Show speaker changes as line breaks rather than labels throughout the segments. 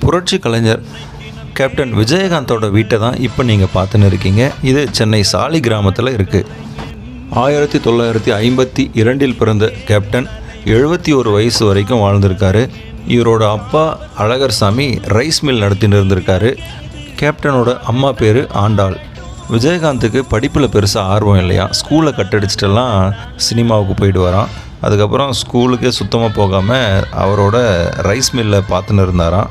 புரட்சி கலைஞர் கேப்டன் விஜயகாந்தோட வீட்டை தான் இப்போ நீங்கள் பார்த்துன்னு இருக்கீங்க. இது சென்னை சாலி கிராமத்தில் இருக்குது. 1952 பிறந்த கேப்டன் 71 வயசு வரைக்கும் வாழ்ந்திருக்காரு. இவரோட அப்பா அழகர் சாமி ரைஸ் மில் நடத்தின்னு இருந்திருக்காரு. கேப்டனோட அம்மா பேர் ஆண்டாள். விஜயகாந்துக்கு படிப்பில் பெருசாக ஆர்வம் இல்லையா, ஸ்கூலை கட்டடிச்சிட்டெல்லாம் சினிமாவுக்கு போயிட்டு வரான். அதுக்கப்புறம் ஸ்கூலுக்கே சுத்தமாக போகாமல் அவரோட ரைஸ் மில்லை பார்த்துன்னு இருந்தாராம்.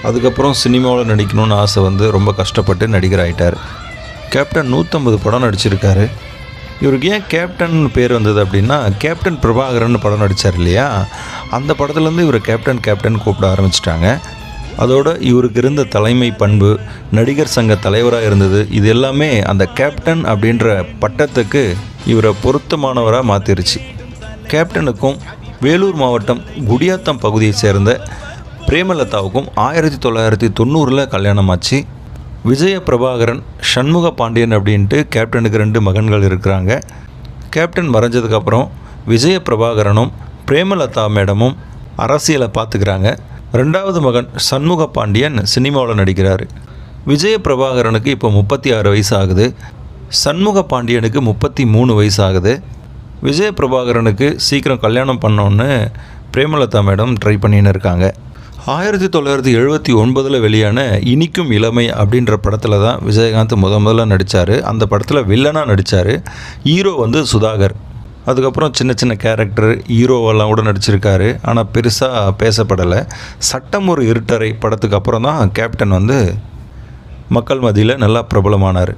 அதுக்கப்புறம் சினிமாவில் நடிக்கணும்னு ஆசை வந்து ரொம்ப கஷ்டப்பட்டு நடிகர் ஆகிட்டார். கேப்டன் 150 படம் நடிச்சிருக்காரு. இவருக்கு ஏன் கேப்டன் பேர் வந்தது அப்படின்னா, கேப்டன் பிரபாகரன் படம் நடித்தார் இல்லையா, அந்த படத்துலேருந்து இவர் கேப்டன் கூப்பிட ஆரம்பிச்சிட்டாங்க. அதோட இவருக்கு இருந்த தலைமை பண்பு, நடிகர் சங்க தலைவராக இருந்தது, இது எல்லாமே அந்த கேப்டன் அப்படின்ற பட்டத்துக்கு இவரை பொருத்தமானவராக மாற்றிருச்சு. கேப்டனுக்கும் வேலூர் மாவட்டம் குடியாத்தம் பகுதியை சேர்ந்த பிரேமலதாவுக்கும் 1990 கல்யாணம் ஆச்சு. விஜய பிரபாகரன், சண்முக பாண்டியன் அப்படின்ட்டு கேப்டனுக்கு 2 மகன்கள் இருக்கிறாங்க. கேப்டன் மறைஞ்சதுக்கப்புறம் விஜய பிரபாகரனும் பிரேமலதா மேடமும் அரசியலை பார்த்துக்கிறாங்க. 2வது மகன் சண்முக பாண்டியன் சினிமாவில் நடிக்கிறார். விஜய பிரபாகரனுக்கு இப்போ 36 வயசு ஆகுது. சண்முக பாண்டியனுக்கு 33 வயசு ஆகுது. விஜய பிரபாகரனுக்கு சீக்கிரம் கல்யாணம் பண்ணோன்னு பிரேமலதா மேடம் ட்ரை பண்ணின்னு இருக்காங்க. 1979 வெளியான இனிக்கும் இளமை அப்படின்ற படத்தில் தான் விஜயகாந்த் முதல்ல நடித்தார். அந்த படத்தில் வில்லனாக நடித்தார். ஹீரோ வந்து சுதாகர். அதுக்கப்புறம் சின்ன சின்ன கேரக்டர் ஹீரோவெல்லாம் கூட நடிச்சிருக்காரு. ஆனால் பெருசாக பேசப்படலை. சட்டம் ஒரு இருட்டறை படத்துக்கு அப்புறம் தான் கேப்டன் வந்து மக்கள் மத்தியில் நல்லா பிரபலமானார்.